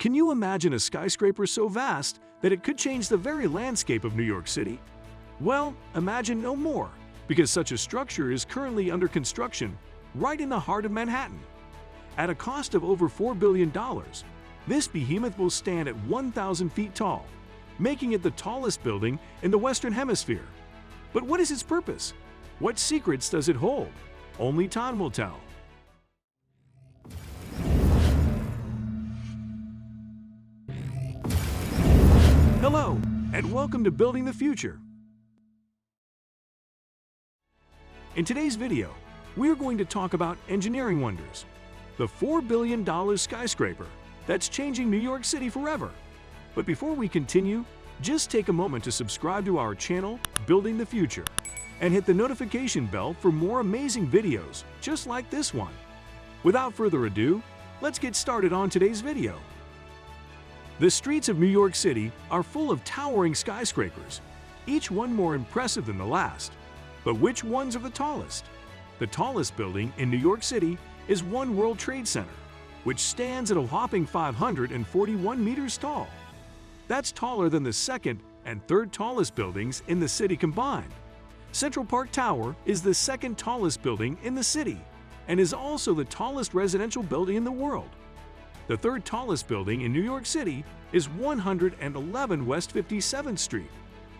Can you imagine a skyscraper so vast that it could change the very landscape of New York City? Well, imagine no more, because such a structure is currently under construction right in the heart of Manhattan. At a cost of over $4 billion, this behemoth will stand at 1,000 feet tall, making it the tallest building in the Western Hemisphere. But what is its purpose? What secrets does it hold? Only time will tell. Hello, and welcome to Building the Future. In today's video, we're going to talk about engineering wonders, the $4 billion skyscraper that's changing New York City forever. But before we continue, just take a moment to subscribe to our channel, Building the Future, and hit the notification bell for more amazing videos just like this one. Without further ado, let's get started on today's video. The streets of New York City are full of towering skyscrapers, each one more impressive than the last. But which ones are the tallest? The tallest building in New York City is One World Trade Center, which stands at a whopping 541 meters tall. That's taller than the second and third tallest buildings in the city combined. Central Park Tower is the second tallest building in the city and is also the tallest residential building in the world. The third tallest building in New York City is 111 West 57th Street,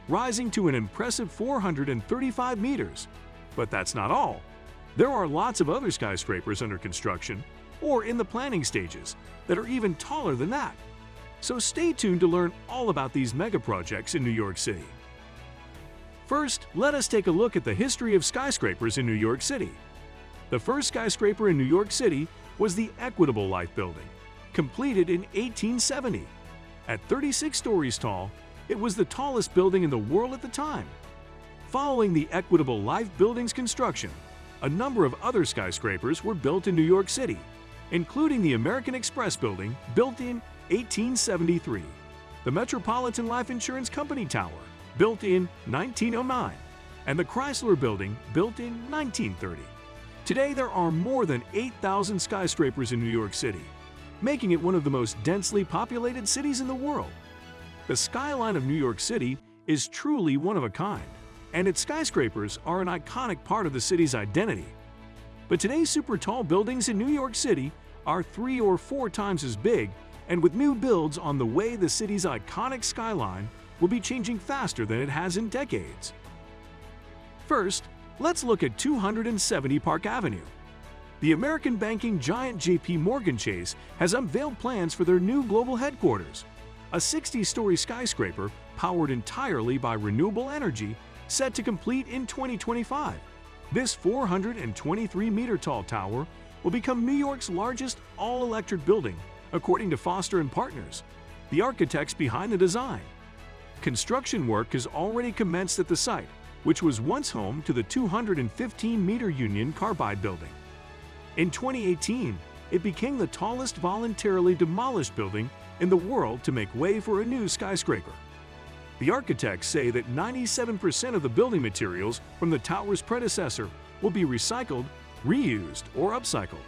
rising to an impressive 435 meters. But that's not all. There are lots of other skyscrapers under construction or in the planning stages that are even taller than that. So stay tuned to learn all about these megaprojects in New York City. First, let us take a look at the history of skyscrapers in New York City. The first skyscraper in New York City was the Equitable Life Building, completed in 1870. At 36 stories tall, it was the tallest building in the world at the time. Following the Equitable Life Building's construction, a number of other skyscrapers were built in New York City, including the American Express Building, built in 1873, the Metropolitan Life Insurance Company Tower, built in 1909, and the Chrysler Building, built in 1930. Today, there are more than 8,000 skyscrapers in New York City, making it one of the most densely populated cities in the world. The skyline of New York City is truly one of a kind, and its skyscrapers are an iconic part of the city's identity. But today's super tall buildings in New York City are 3 or 4 times as big, and with new builds on the way, the city's iconic skyline will be changing faster than it has in decades. First, let's look at 270 Park Avenue. The American banking giant J.P. Morgan Chase has unveiled plans for their new global headquarters, a 60-story skyscraper powered entirely by renewable energy set to complete in 2025. This 423-meter-tall tower will become New York's largest all-electric building, according to Foster & Partners, the architects behind the design. Construction work has already commenced at the site, which was once home to the 215-meter Union Carbide building. In 2018, it became the tallest voluntarily demolished building in the world to make way for a new skyscraper. The architects say that 97% of the building materials from the tower's predecessor will be recycled, reused, or upcycled.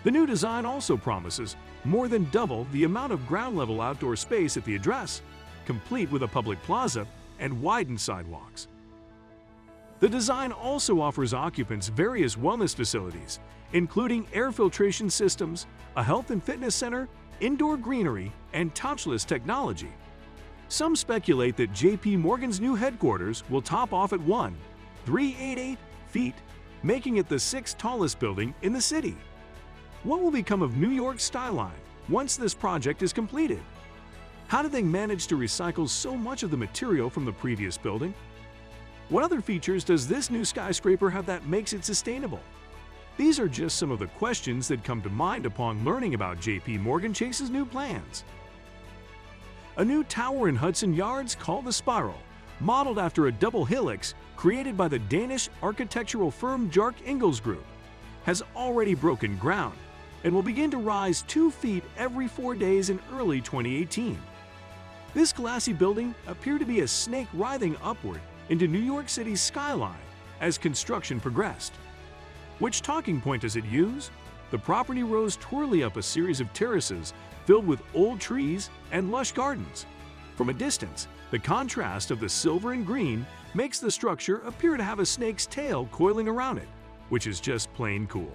The new design also promises more than double the amount of ground-level outdoor space at the address, complete with a public plaza and widened sidewalks. The design also offers occupants various wellness facilities, including air filtration systems, a health and fitness center, indoor greenery, and touchless technology. Some speculate that J.P. Morgan's new headquarters will top off at 1,388 feet, making it the 6th tallest building in the city. What will become of New York's skyline once this project is completed? How did they manage to recycle so much of the material from the previous building? What other features does this new skyscraper have that makes it sustainable? These are just some of the questions that come to mind upon learning about J.P. Morgan Chase's new plans. A new tower in Hudson Yards called the Spiral, modeled after a double helix created by the Danish architectural firm Jark Ingels Group, has already broken ground and will begin to rise 2 feet every 4 days in early 2018. This glassy building appeared to be a snake writhing upward into New York City's skyline as construction progressed. Which talking point does it use? The property rose twirly up a series of terraces filled with old trees and lush gardens. From a distance, the contrast of the silver and green makes the structure appear to have a snake's tail coiling around it, which is just plain cool.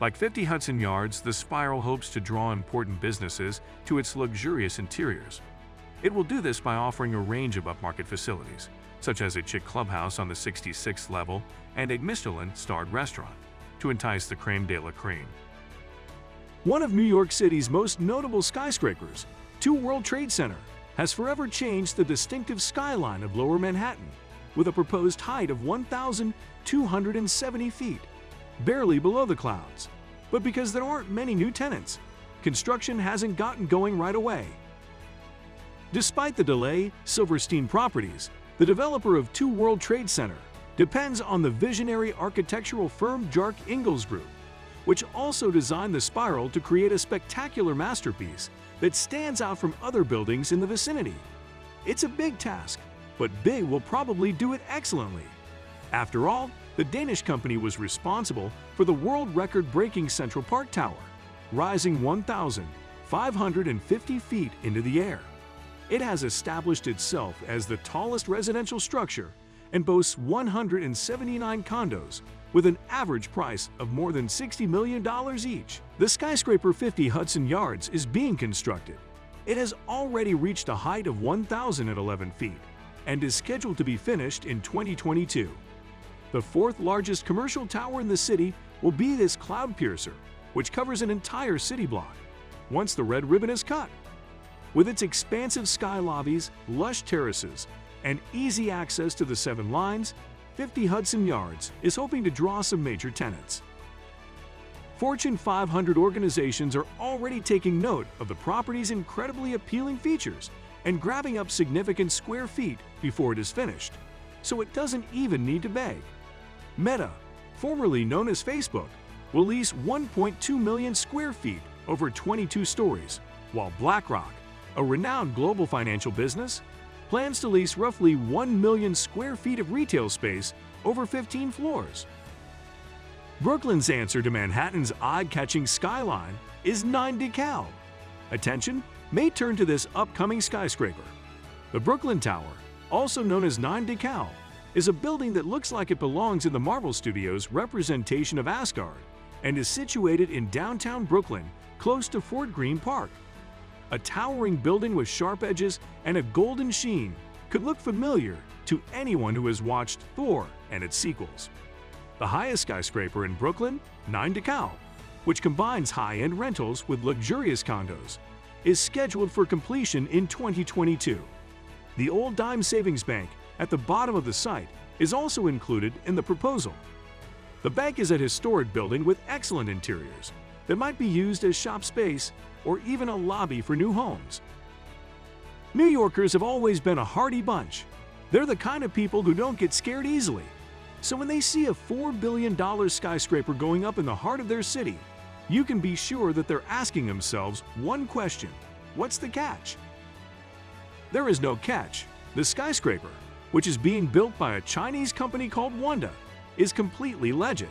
Like 50 Hudson Yards, the spiral hopes to draw important businesses to its luxurious interiors. It will do this by offering a range of upmarket facilities, such as a chic clubhouse on the 66th level and a Michelin-starred restaurant, to entice the creme de la creme. One of New York City's most notable skyscrapers, 2 World Trade Center, has forever changed the distinctive skyline of Lower Manhattan with a proposed height of 1,270 feet, barely below the clouds. But because there aren't many new tenants, construction hasn't gotten going right away. Despite the delay, Silverstein Properties, the developer of 2 World Trade Center, depends on the visionary architectural firm Jark Ingels Group, which also designed the spiral to create a spectacular masterpiece that stands out from other buildings in the vicinity. It's a big task, but Big will probably do it excellently. After all, the Danish company was responsible for the world record-breaking Central Park Tower, rising 1,550 feet into the air. It has established itself as the tallest residential structure and boasts 179 condos with an average price of more than $60 million each. The skyscraper 50 Hudson Yards is being constructed. It has already reached a height of 1,011 feet and is scheduled to be finished in 2022. The 4th largest commercial tower in the city will be this cloud piercer, which covers an entire city block, once the red ribbon is cut. With its expansive sky lobbies, lush terraces, and easy access to the 7 lines, 50 Hudson Yards is hoping to draw some major tenants. Fortune 500 organizations are already taking note of the property's incredibly appealing features and grabbing up significant square feet before it is finished, so it doesn't even need to beg. Meta, formerly known as Facebook, will lease 1.2 million square feet over 22 stories, while BlackRock, a renowned global financial business, plans to lease roughly 1 million square feet of retail space over 15 floors. Brooklyn's answer to Manhattan's eye-catching skyline is 9 DeKalb. Attention may turn to this upcoming skyscraper. The Brooklyn Tower, also known as 9 DeKalb, is a building that looks like it belongs in the Marvel Studios' representation of Asgard and is situated in downtown Brooklyn, close to Fort Greene Park. A towering building with sharp edges and a golden sheen could look familiar to anyone who has watched Thor and its sequels. The highest skyscraper in Brooklyn, 9 DeKalb, which combines high-end rentals with luxurious condos, is scheduled for completion in 2022. The Old Dime Savings Bank at the bottom of the site is also included in the proposal. The bank is a historic building with excellent interiors that might be used as shop space or even a lobby for new homes. New Yorkers have always been a hardy bunch. They're the kind of people who don't get scared easily. So when they see a $4 billion skyscraper going up in the heart of their city, you can be sure that they're asking themselves one question: what's the catch? There is no catch. The skyscraper, which is being built by a Chinese company called Wanda, is completely legend.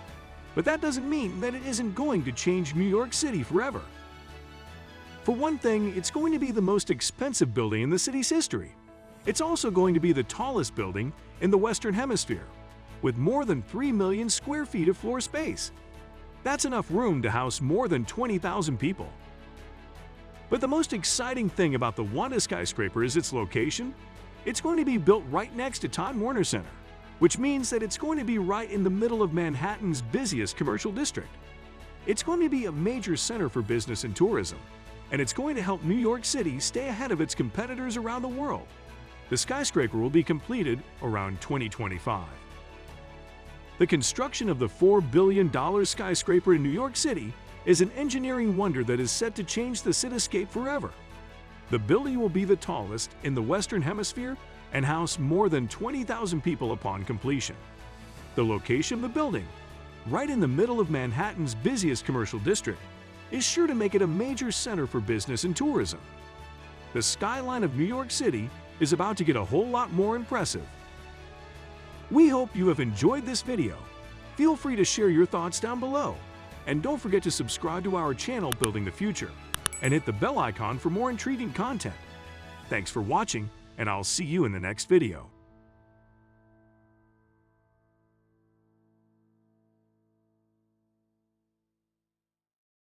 But that doesn't mean that it isn't going to change New York City forever. For one thing, it's going to be the most expensive building in the city's history. It's also going to be the tallest building in the Western Hemisphere, with more than 3 million square feet of floor space. That's enough room to house more than 20,000 people. But the most exciting thing about the Wanda skyscraper is its location. It's going to be built right next to Time Warner Center, which means that it's going to be right in the middle of Manhattan's busiest commercial district. It's going to be a major center for business and tourism, and it's going to help New York City stay ahead of its competitors around the world. The skyscraper will be completed around 2025. The construction of the $4 billion skyscraper in New York City is an engineering wonder that is set to change the cityscape forever. The building will be the tallest in the Western Hemisphere and house more than 20,000 people upon completion. The location of the building, right in the middle of Manhattan's busiest commercial district, is sure to make it a major center for business and tourism. The skyline of New York City is about to get a whole lot more impressive. We hope you have enjoyed this video. Feel free to share your thoughts down below. And don't forget to subscribe to our channel Building the Future. and hit the bell icon for more intriguing content. Thanks for watching, and I'll see you in the next video.